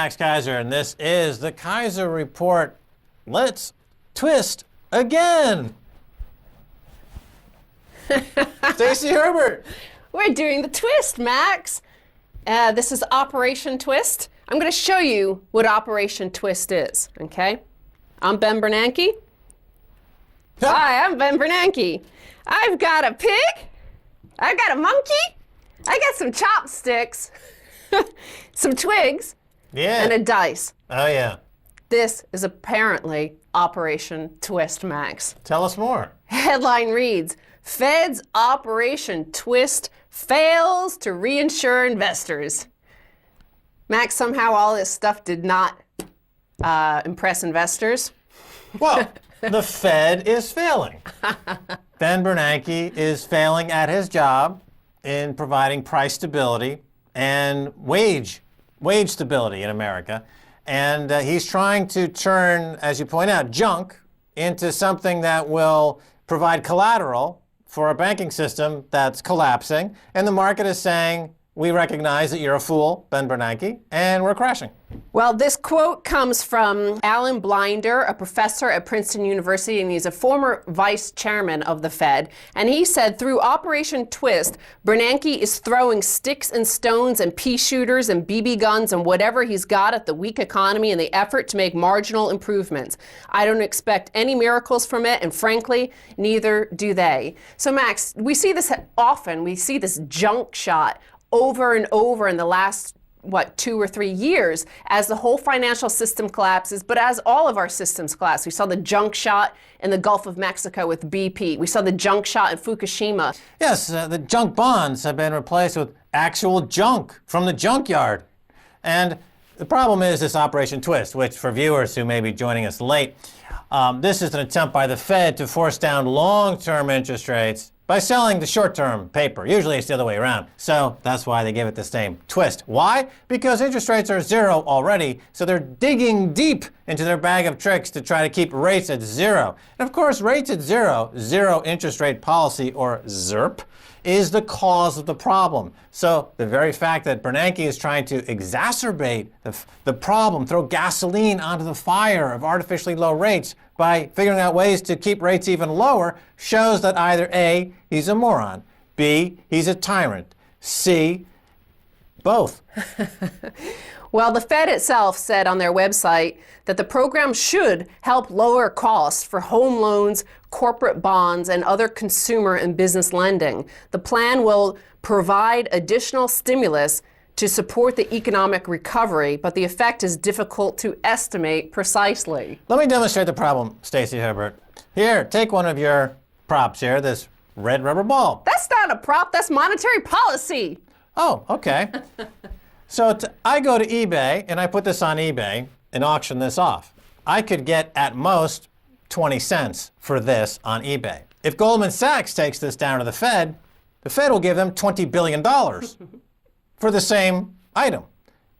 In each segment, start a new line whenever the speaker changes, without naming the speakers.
Max Keiser, and this is the Keiser Report. Let's twist again. Stacy Herbert.
We're doing the twist, Max. This is Operation Twist. I'm going to show you what Operation Twist is, okay? I'm Ben Bernanke. Hi, I'm Ben Bernanke. I've got a pig. I've got a monkey. I got some chopsticks, some twigs, and a dice.
Oh, yeah.
This is apparently Operation Twist, Max.
Tell us more.
Headline reads, Fed's Operation Twist fails to reinsure investors. Max, somehow all this stuff did not impress investors.
Well, the Fed is failing. Ben Bernanke is failing at his job in providing price stability and wage stability in America. And he's trying to turn, as you point out, junk into something that will provide collateral for a banking system that's collapsing. And the market is saying, we recognize that you're a fool, Ben Bernanke, and we're crashing.
Well, this quote comes from Alan Blinder, a professor at Princeton University, and he's a former vice chairman of the Fed. And he said, through Operation Twist, Bernanke is throwing sticks and stones and pea shooters and BB guns and whatever he's got at the weak economy in the effort to make marginal improvements. I don't expect any miracles from it, and frankly, neither do they. So, Max, we see this often. We see this junk shot over and over in the last, 2 or 3 years as the whole financial system collapses, but as all of our systems collapse. We saw the junk shot in the Gulf of Mexico with BP. We saw the junk shot in Fukushima.
Yes, the junk bonds have been replaced with actual junk from the junkyard. And the problem is this Operation Twist, which for viewers who may be joining us late, this is an attempt by the Fed to force down long-term interest rates by selling the short-term paper. Usually it's the other way around. So that's why they give it this name, twist. Why? Because interest rates are zero already, so they're digging deep into their bag of tricks to try to keep rates at zero. And of course, rates at zero, zero interest rate policy, or ZIRP, is the cause of the problem. So the very fact that Bernanke is trying to exacerbate the problem, throw gasoline onto the fire of artificially low rates by figuring out ways to keep rates even lower, shows that either A, he's a moron, B, he's a tyrant, C, both.
Well, the Fed itself said on their website that the program should help lower costs for home loans, corporate bonds, and other consumer and business lending. The plan will provide additional stimulus to support the economic recovery, but the effect is difficult to estimate precisely.
Let me demonstrate the problem, Stacy Herbert. Here, take one of your props here, this red rubber ball.
That's not a prop, that's monetary policy.
Oh, okay. So I go to eBay and I put this on eBay and auction this off. I could get at most 20 cents for this on eBay. If Goldman Sachs takes this down to the Fed will give them $20 billion for the same item.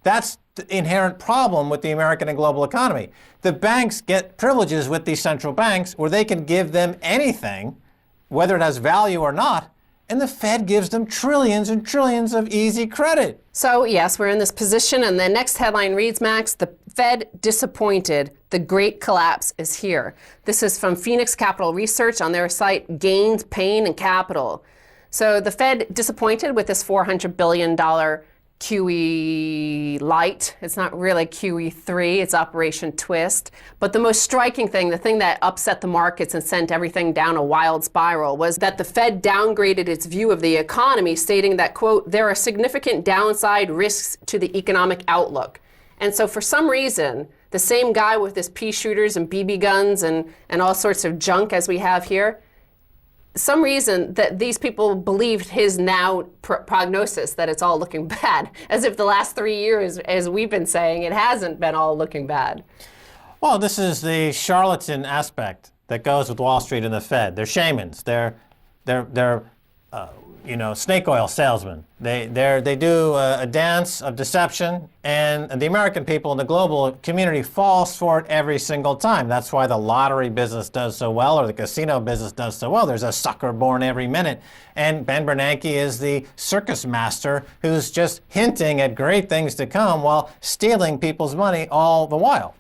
That's the inherent problem with the American and global economy. The banks get privileges with these central banks where they can give them anything, whether it has value or not, and the Fed gives them trillions and trillions of easy credit.
So yes, we're in this position, and the next headline reads, Max, the Fed disappointed. The great collapse is here. This is from Phoenix Capital Research on their site, Gains, Pain, and Capital. So the Fed disappointed with this $400 billion QE light. It's not really QE3, it's Operation Twist. But the most striking thing, the thing that upset the markets and sent everything down a wild spiral, was that the Fed downgraded its view of the economy, stating that, quote, there are significant downside risks to the economic outlook. And so for some reason, the same guy with his pea shooters and BB guns and all sorts of junk as we have here, some reason that these people believed his now prognosis that it's all looking bad, as if the last 3 years, as we've been saying, it hasn't been all looking bad.
Well, this is the charlatan aspect that goes with Wall Street and the Fed. They're shamans. They're snake oil salesmen. They do a dance of deception, and the American people and the global community falls for it every single time. That's why the lottery business does so well, or the casino business does so well. There's a sucker born every minute. And Ben Bernanke is the circus master who's just hinting at great things to come while stealing people's money all the while.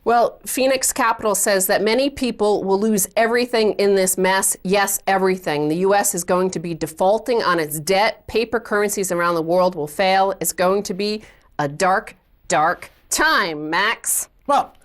Well, Phoenix Capital says that many people will lose everything in this mess. Yes, everything. The U.S. is going to be defaulting on its debt. Paper currencies around the world will fail. It's going to be a dark, dark time, Max.
Well,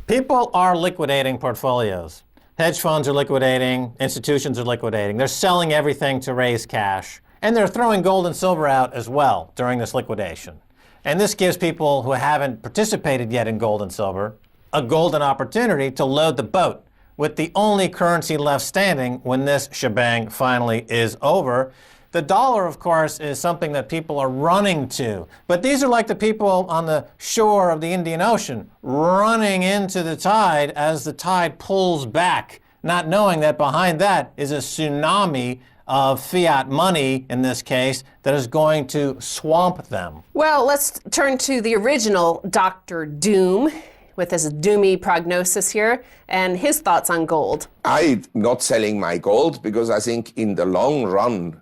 people are liquidating portfolios. Hedge funds are liquidating. Institutions are liquidating. They're selling everything to raise cash. And they're throwing gold and silver out as well during this liquidation. And this gives people who haven't participated yet in gold and silver a golden opportunity to load the boat with the only currency left standing when this shebang finally is over. The dollar, of course, is something that people are running to. But these are like the people on the shore of the Indian Ocean running into the tide as the tide pulls back, not knowing that behind that is a tsunami of fiat money, in this case, that is going to swamp them.
Well, let's turn to the original Dr. Doom, with his doomy prognosis here, and his thoughts on gold.
I'm not selling my gold because I think in the long run,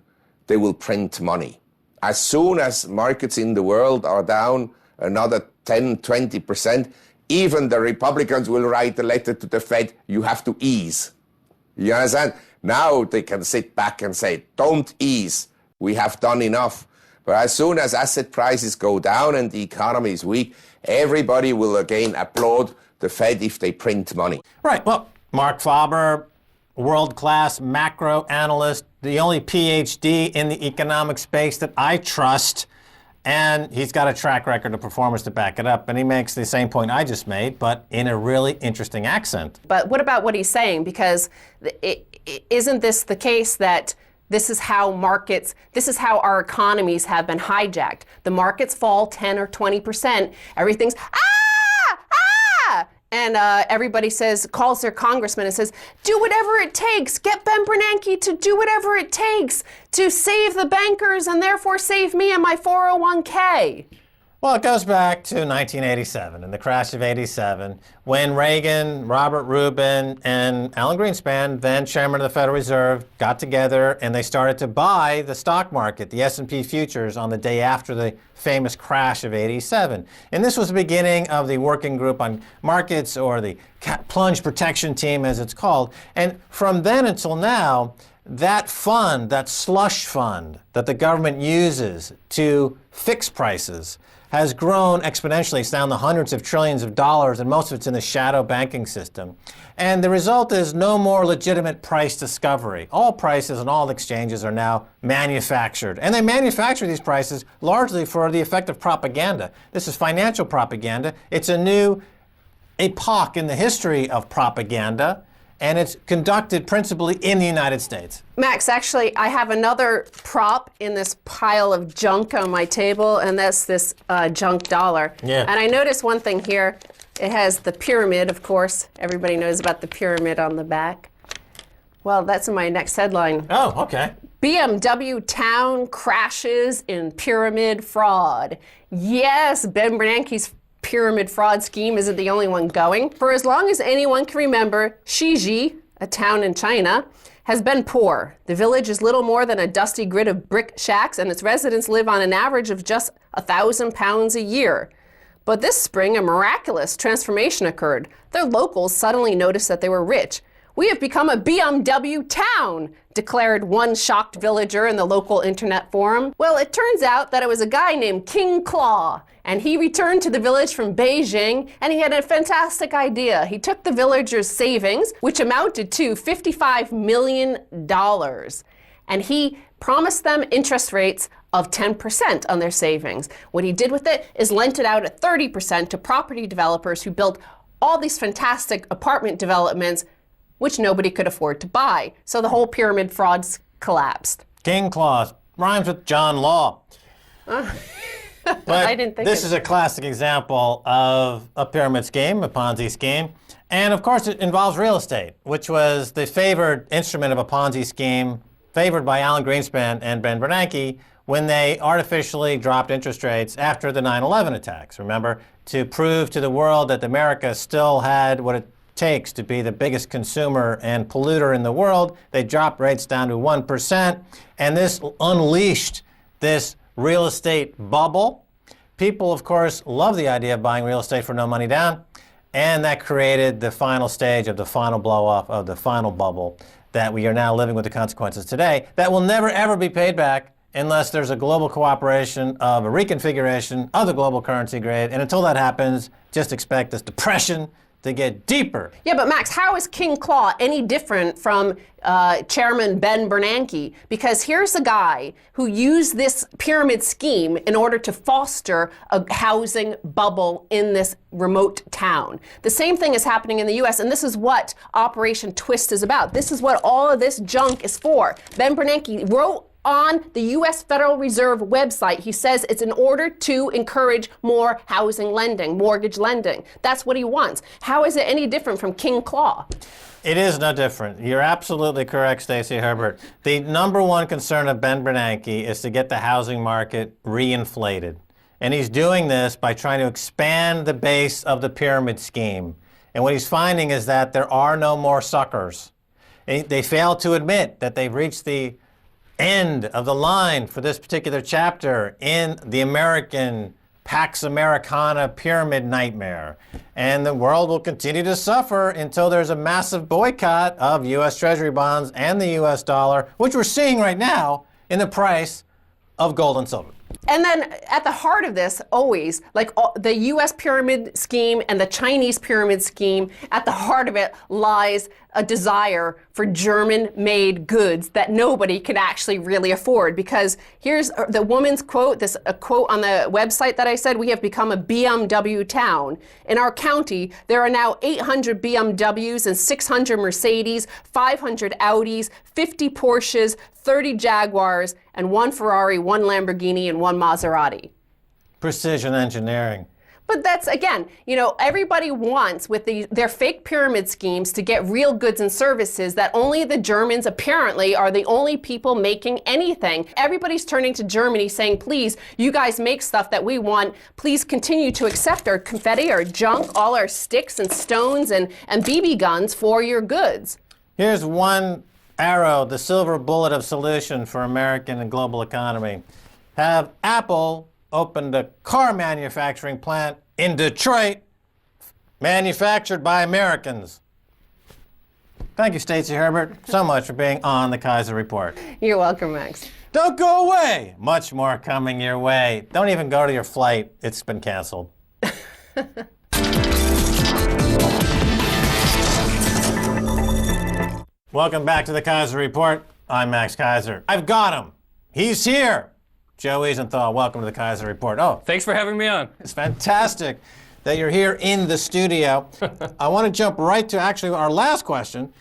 they will print money. As soon as markets in the world are down another 10, 20%, even the Republicans will write a letter to the Fed, you have to ease. You understand? Now they can sit back and say, don't ease, we have done enough. But as soon as asset prices go down and the economy is weak, everybody will again applaud the Fed if they print money.
Right. Well, Mark Faber, world-class macro analyst, the only PhD in the economic space that I trust, and he's got a track record of performance to back it up. And he makes the same point I just made, but in a really interesting accent.
But what about what he's saying? Because isn't this the case that this is how our economies have been hijacked? The markets fall 10 or 20%. Everything's, and everybody calls their congressman and says, do whatever it takes. Get Ben Bernanke to do whatever it takes to save the bankers and therefore save me and my 401k.
Well, it goes back to 1987 and the crash of '87 when Reagan, Robert Rubin, and Alan Greenspan, then chairman of the Federal Reserve, got together and they started to buy the stock market, the S&P futures, on the day after the famous crash of '87. And this was the beginning of the Working Group on Markets, or the Plunge Protection Team as it's called. And from then until now, that fund, that slush fund that the government uses to fix prices, has grown exponentially. It's now in the hundreds of trillions of dollars, and most of it's in the shadow banking system. And the result is no more legitimate price discovery. All prices and all exchanges are now manufactured. And they manufacture these prices largely for the effect of propaganda. This is financial propaganda. It's a new epoch in the history of propaganda, and it's conducted principally in the United States.
Max, actually, I have another prop in this pile of junk on my table, and that's this junk dollar.
Yeah.
And I noticed one thing here. It has the pyramid, of course. Everybody knows about the pyramid on the back. Well, that's in my next headline.
Oh, okay.
BMW Town crashes in pyramid fraud. Yes, Ben Bernanke's pyramid fraud scheme isn't the only one going. For as long as anyone can remember, Shiji, a town in China, has been poor. The village is little more than a dusty grid of brick shacks, and its residents live on an average of just £1,000 a year. But this spring, a miraculous transformation occurred. Their locals suddenly noticed that they were rich. We have become a BMW town, declared one shocked villager in the local internet forum. Well, it turns out that it was a guy named King Claw, and he returned to the village from Beijing, and he had a fantastic idea. He took the villagers' savings, which amounted to $55 million, and he promised them interest rates of 10% on their savings. What he did with it is lent it out at 30% to property developers who built all these fantastic apartment developments which nobody could afford to buy. So the whole pyramid frauds collapsed.
King Claus rhymes with John Law.
But
I
didn't think
this is a classic example of a pyramid scheme, a Ponzi scheme. And of course, it involves real estate, which was the favored instrument of a Ponzi scheme favored by Alan Greenspan and Ben Bernanke when they artificially dropped interest rates after the 9/11 attacks. Remember, to prove to the world that America still had what it takes to be the biggest consumer and polluter in the world, they dropped rates down to 1%, and this unleashed this real estate bubble. People, of course, love the idea of buying real estate for no money down, and that created the final stage of the final blow-off of the final bubble that we are now living with the consequences today that will never, ever be paid back unless there's a global cooperation of a reconfiguration of the global currency grid. And until that happens, just expect this depression to get deeper.
Yeah, but Max, how is King Claw any different from Chairman Ben Bernanke? Because here's a guy who used this pyramid scheme in order to foster a housing bubble in this remote town. The same thing is happening in the U.S., and this is what Operation Twist is about. This is what all of this junk is for. Ben Bernanke wrote on the U.S. Federal Reserve website, he says it's in order to encourage more housing lending, mortgage lending. That's what he wants. How is it any different from King Claw?
It is no different. You're absolutely correct, Stacy Herbert. The number one concern of Ben Bernanke is to get the housing market reinflated. And he's doing this by trying to expand the base of the pyramid scheme. And what he's finding is that there are no more suckers. They fail to admit that they've reached the end of the line for this particular chapter in the American Pax Americana pyramid nightmare. And the world will continue to suffer until there's a massive boycott of U.S. Treasury bonds and the U.S. dollar, which we're seeing right now in the price of gold and silver.
And then at the heart of this, always, like the U.S. pyramid scheme and the Chinese pyramid scheme, at the heart of it lies a desire for German-made goods that nobody can actually really afford. Because here's the woman's quote, a quote on the website that I said, we have become a BMW town. In our county, there are now 800 BMWs and 600 Mercedes, 500 Audis, 50 Porsches, 30 Jaguars, and 1 Ferrari, 1 Lamborghini, and 1 Maserati.
Precision engineering.
But that's, again, everybody wants with their fake pyramid schemes to get real goods and services that only the Germans apparently are the only people making anything. Everybody's turning to Germany saying, please, you guys make stuff that we want. Please continue to accept our confetti, our junk, all our sticks and stones and BB guns for your goods.
Here's one arrow, the silver bullet of solution for American and global economy. Have Apple opened a car manufacturing plant in Detroit, manufactured by Americans. Thank you, Stacy Herbert, so much for being on the Keiser Report.
You're welcome, Max.
Don't go away. Much more coming your way. Don't even go to your flight. It's been canceled. Welcome back to the Keiser Report. I'm Max Keiser. I've got him. He's here. Joe Weisenthal, welcome to the Keiser Report. Oh,
thanks for having me on.
It's fantastic that you're here in the studio. I want to jump right to actually our last question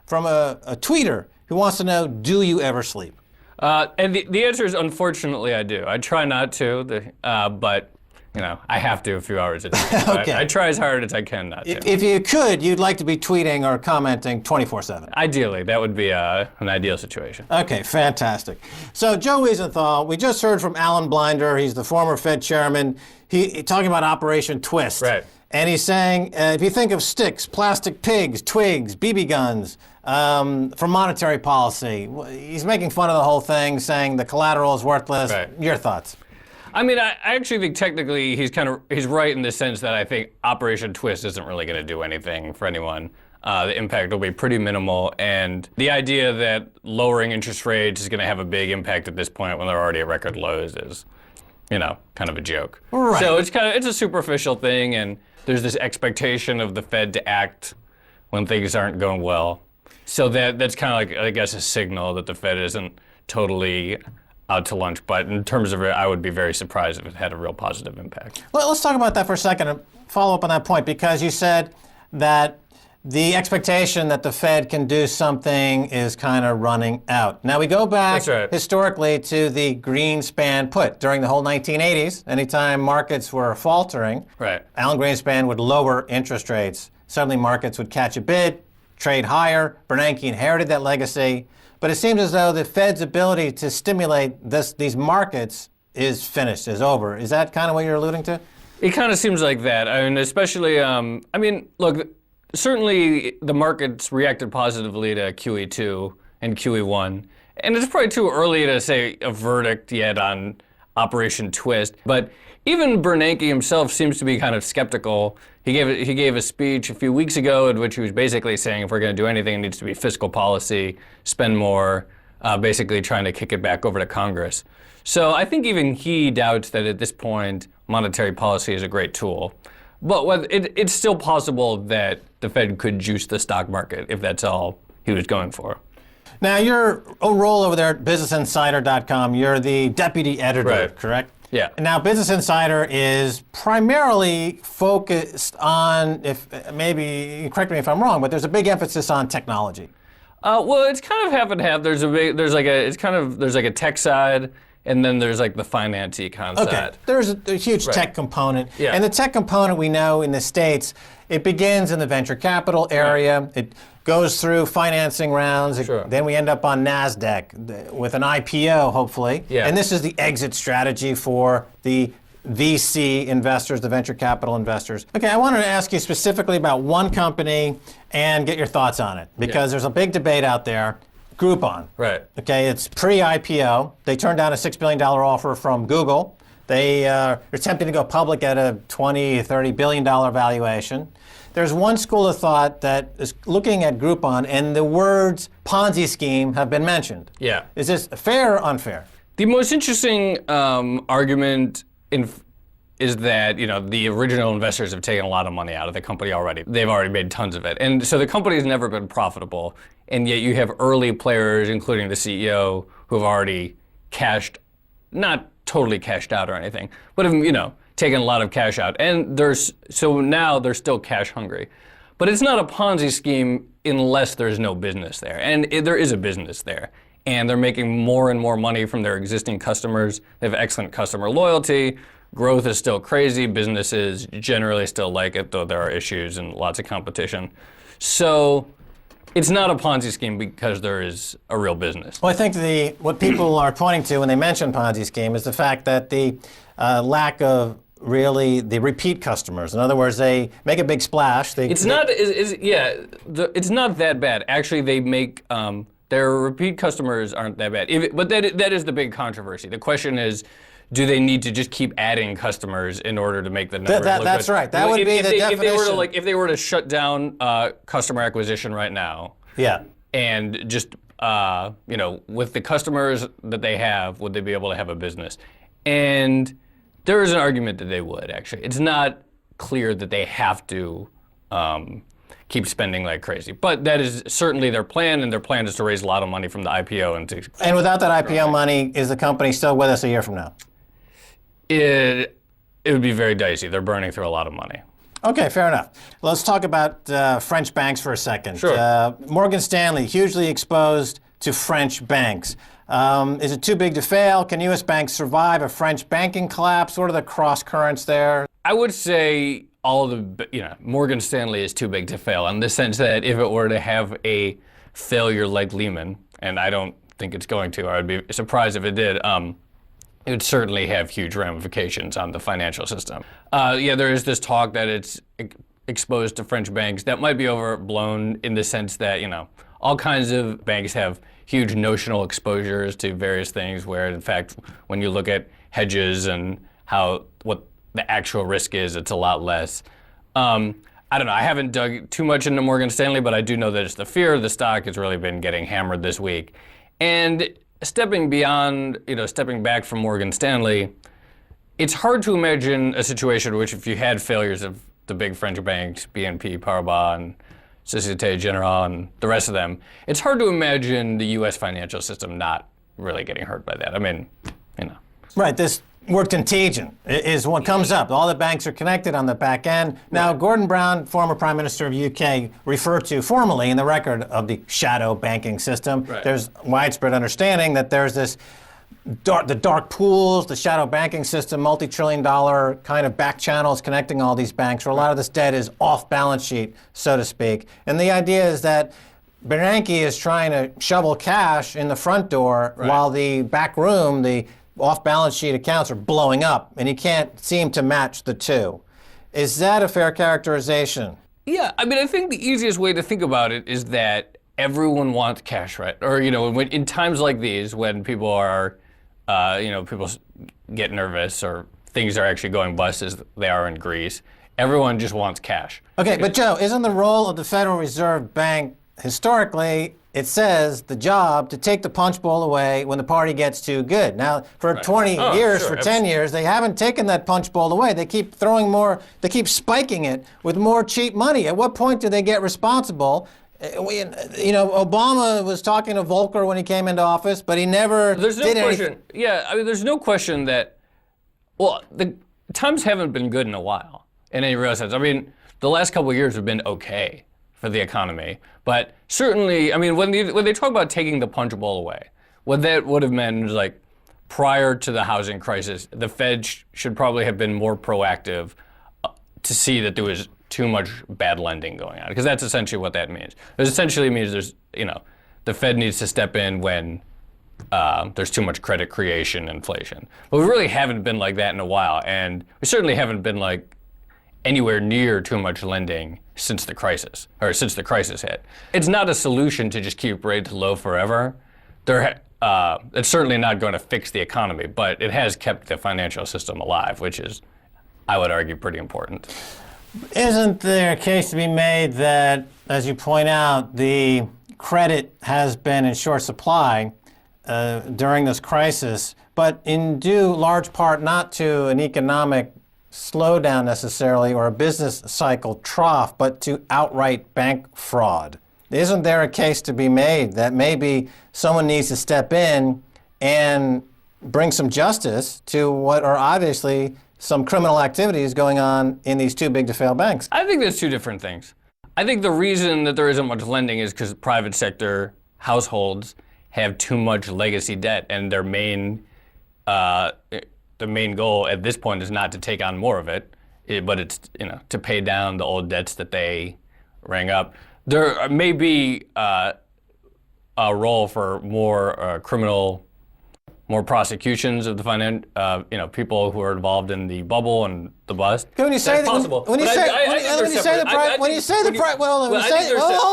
from a tweeter who wants to know, do you ever sleep?
And the answer is, unfortunately, I do. I try not to, but I have to a few hours a day.
Okay.
I try as hard as I can not to.
If you could, you'd like to be tweeting or commenting 24/7.
Ideally, that would be an ideal situation.
Okay, fantastic. So Joe Weisenthal, we just heard from Alan Blinder. He's the former Fed chairman. He talking about Operation Twist.
Right.
And he's saying, if you think of sticks, plastic pigs, twigs, BB guns, for monetary policy, he's making fun of the whole thing, saying the collateral is worthless.
Right.
Your thoughts?
I mean, I actually think technically he's right in the sense that I think Operation Twist isn't really going to do anything for anyone. The impact will be pretty minimal, and the idea that lowering interest rates is going to have a big impact at this point when they're already at record lows is, kind of a joke.
Right.
So it's a superficial thing, and there's this expectation of the Fed to act when things aren't going well. So that's kind of like, I guess, a signal that the Fed isn't totally out to lunch, but in terms of it, I would be very surprised if it had a real positive impact.
Well, let's talk about that for a second and follow up on that point, because you said that the expectation that the Fed can do something is kind of running out. Now, we go back historically to the Greenspan put. During the whole 1980s, anytime markets were faltering,
Right.
Alan Greenspan would lower interest rates. Suddenly markets would catch a bid, trade higher. Bernanke inherited that legacy. But it seems as though the Fed's ability to stimulate these markets is finished, is over. Is that kind of what you're alluding to?
It kind of seems like that. I mean, especially, look, certainly the markets reacted positively to QE2 and QE1. And it's probably too early to say a verdict yet on Operation Twist. But even Bernanke himself seems to be kind of skeptical. He gave a speech a few weeks ago in which he was basically saying if we're going to do anything, it needs to be fiscal policy, spend more, basically trying to kick it back over to Congress. So I think even he doubts that at this point monetary policy is a great tool. But it's still possible that the Fed could juice the stock market if that's all he was going for.
Now, your role over there at BusinessInsider.com, you're the deputy editor,
Right.
correct?
Yeah.
Now, Business Insider is primarily focused on, if maybe correct me if I'm wrong, but there's a big emphasis on technology.
Well, it's kind of half and half. There's like a tech side, and then there's like the finance-y kind of
Okay,
side.
there's a huge tech component.
Yeah.
And the tech component we know in the States, it begins in the venture capital area.
Right.
It goes through financing rounds.
Sure.
Then we end up on NASDAQ with an IPO, hopefully.
Yeah.
And this is the exit strategy for the VC investors, the venture capital investors. Okay, I wanted to ask you specifically about one company and get your thoughts on it, because there's a big debate out there. Groupon.
Right.
Okay, it's pre-IPO. They turned down a $6 billion offer from Google. They are attempting to go public at a $20, $30 billion valuation. There's one school of thought that is looking at Groupon, and the words Ponzi scheme have been mentioned.
Yeah.
Is this fair or unfair?
The most interesting argument is that the original investors have taken a lot of money out of the company already. They've already made tons of it, and so the company's never been profitable. And yet you have early players, including the CEO, who have already not totally cashed out or anything, but have taken a lot of cash out. And so now they're still cash hungry. But it's not a Ponzi scheme unless there's no business there, and there is a business there. And they're making more and more money from their existing customers. They have excellent customer loyalty. Growth is still crazy. Businesses generally still like it, though there are issues and lots of competition. So it's not a Ponzi scheme because there is a real business.
Well, I think what people are pointing to when they mention Ponzi scheme is the fact that the lack of really the repeat customers. In other words, they make a big splash.
It's not that bad. Actually, they make their repeat customers aren't that bad. But that is the big controversy. The question is, do they need to just keep adding customers in order to make the number?
That's right. That would be the definition.
If they were to shut down customer acquisition right now,
yeah,
and just with the customers that they have, would they be able to have a business? And there is an argument that they would, actually. It's not clear that they have to keep spending like crazy. But that is certainly their plan, and their plan is to raise a lot of money from the IPO. And
without that IPO money, is the company still with us a year from now?
It would be very dicey. They're burning through a lot of money.
Okay, fair enough. Let's talk about French banks for a second.
Sure.
Morgan Stanley, hugely exposed to French banks. Is it too big to fail? Can U.S. banks survive a French banking collapse? What are the cross currents there?
I would say Morgan Stanley is too big to fail in the sense that if it were to have a failure like Lehman, and I don't think it's going to, or I'd be surprised if it did, it would certainly have huge ramifications on the financial system. There is this talk that it's exposed to French banks. That might be overblown in the sense that, all kinds of banks have huge notional exposures to various things where, in fact, when you look at hedges and what the actual risk is, it's a lot less. I don't know. I haven't dug too much into Morgan Stanley, but I do know that it's the fear of the stock has really been getting hammered this week. And stepping back from Morgan Stanley, it's hard to imagine a situation in which if you had failures of the big French banks, BNP Paribas and Societe Generale and the rest of them, it's hard to imagine the U.S. financial system not really getting hurt by that. I mean,
Right, this word contagion is what comes up. All the banks are connected on the back end. Now, Gordon Brown, former Prime Minister of UK, referred to formally in the record of the shadow banking system.
Right.
There's widespread understanding that there's this the dark pools, the shadow banking system, multi-trillion-dollar kind of back channels connecting all these banks, where a lot of this debt is off balance sheet, so to speak. And the idea is that Bernanke is trying to shovel cash in the front door while the back room, the off balance sheet accounts are blowing up, and he can't seem to match the two. Is that a fair characterization?
Yeah, I mean, I think the easiest way to think about it is that everyone wants cash, right? Or, in times like these, when people are, people get nervous or things are actually going bust as they are in Greece, everyone just wants cash.
Okay, but Joe, isn't the role of the Federal Reserve Bank, historically, it says the job to take the punch bowl away when the party gets too good. Now, for 20 years, for 10 years, they haven't taken that punch bowl away. They keep throwing more, they keep spiking it with more cheap money. At what point do they get responsible? Obama was talking to Volcker when he came into office, but he never
There's no
did
question.
anything.
Yeah, I mean, there's no question that, the times haven't been good in a while, in any real sense. I mean, the last couple of years have been okay for the economy. But certainly, I mean, when they talk about taking the punch bowl away, what that would have meant is, like, prior to the housing crisis, the Fed should probably have been more proactive to see that there was too much bad lending going on, because that's essentially what that means. It essentially means the Fed needs to step in when there's too much credit creation, inflation. But we really haven't been like that in a while, and we certainly haven't been like anywhere near too much lending since the crisis hit. It's not a solution to just keep rates low forever. It's certainly not going to fix the economy, but it has kept the financial system alive, which is, I would argue, pretty important.
Isn't there a case to be made that, as you point out, the credit has been in short supply during this crisis, but in due large part not to an economic slowdown necessarily or a business cycle trough, but to outright bank fraud? Isn't there a case to be made that maybe someone needs to step in and bring some justice to what are obviously some criminal activities going on in these too big to fail banks?
I think there's two different things. I think the reason that there isn't much lending is because private sector households have too much legacy debt, and their main goal at this point is not to take on more of it, but it's to pay down the old debts that they rang up. There may be a role for more prosecutions of the people who are involved in the bubble and the bust.
When you say
possible.
Hold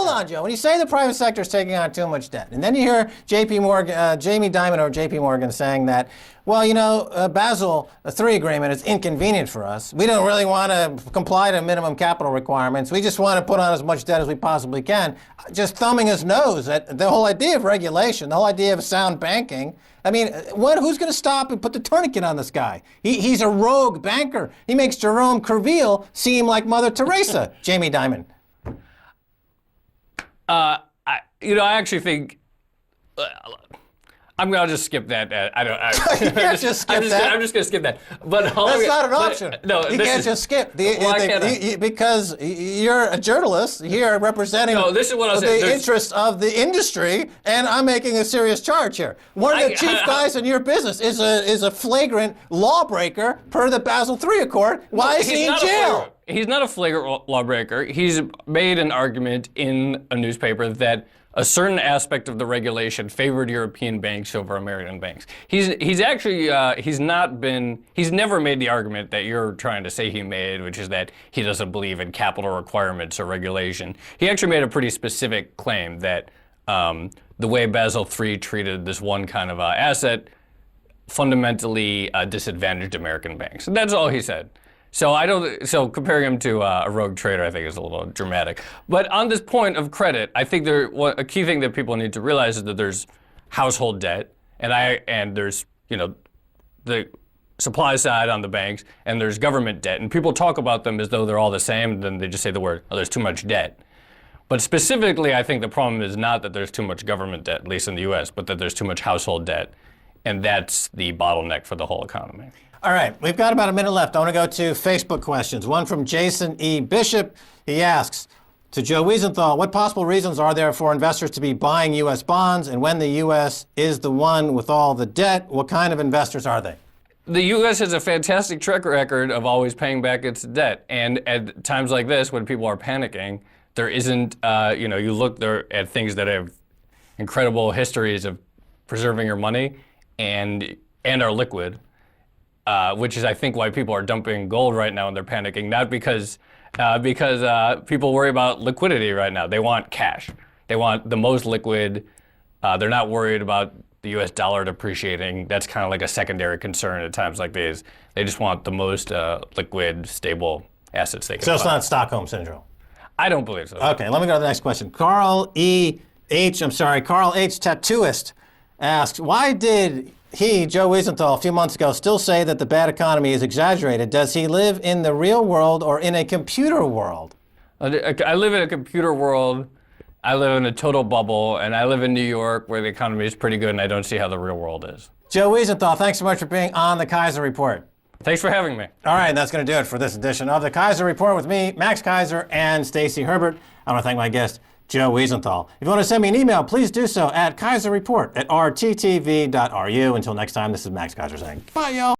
on, Joe. When you say the private sector is taking on too much debt, and then you hear Jamie Dimon or JP Morgan saying that, Basel III agreement is inconvenient for us. We don't really want to comply to minimum capital requirements. We just want to put on as much debt as we possibly can. Just thumbing his nose at the whole idea of regulation, the whole idea of sound banking. I mean, who's going to stop and put the tourniquet on this guy? He's a rogue banker. He makes Jerome Kerviel seem like Mother Teresa, Jamie Dimon.
I actually think... I'll just skip that.
You can't just skip that.
I'm just going to skip that. But
that's not an option.
No,
you can't just skip. Because you're a journalist here representing the interests of the industry, and I'm making a serious charge here. One of the chief guys in your business is a flagrant lawbreaker per the Basel III Accord. Why is he in jail?
He's not a flagrant lawbreaker. He's made an argument in a newspaper that a certain aspect of the regulation favored European banks over American banks. He's never made the argument that you're trying to say he made, which is that he doesn't believe in capital requirements or regulation. He actually made a pretty specific claim that the way Basel III treated this one kind of asset fundamentally disadvantaged American banks. And that's all he said. So comparing him to a rogue trader, I think, is a little dramatic. But on this point of credit, I think a key thing that people need to realize is that there's household debt, and there's the supply side on the banks, and there's government debt. And people talk about them as though they're all the same, and then they just say the word, there's too much debt. But specifically, I think the problem is not that there's too much government debt, at least in the U.S., but that there's too much household debt, and that's the bottleneck for the whole economy.
All right, we've got about a minute left. I want to go to Facebook questions. One from Jason E. Bishop. He asks, To Joe Weisenthal, what possible reasons are there for investors to be buying U.S. bonds? And when the U.S. is the one with all the debt, what kind of investors are they?
The U.S. has a fantastic track record of always paying back its debt. And at times like this, when people are panicking, there isn't, you look there at things that have incredible histories of preserving your money and are liquid, which is, I think, why people are dumping gold right now and they're panicking, not because people worry about liquidity right now. They want cash. They want the most liquid. They're not worried about the U.S. dollar depreciating. That's kind of like a secondary concern at times like these. They just want the most liquid, stable assets they can
So it's
buy.
not Stockholm Syndrome?
I don't believe so.
Okay, let me go to the next question. Carl H. Tattooist asks, why did he, Joe Weisenthal, a few months ago, still say that the bad economy is exaggerated? Does he live in the real world or in a computer world?
I live in a computer world. I live in a total bubble, and I live in New York where the economy is pretty good, and I don't see how the real world is.
Joe Weisenthal, thanks so much for being on the Keiser Report.
Thanks for having me.
All right, that's going to do it for this edition of the Keiser Report with me, Max Keiser, and Stacy Herbert. I want to thank my guest, Joe Weisenthal. If you want to send me an email, please do so at kaiserreport@rttv.ru. Until next time, this is Max Keiser saying bye, y'all.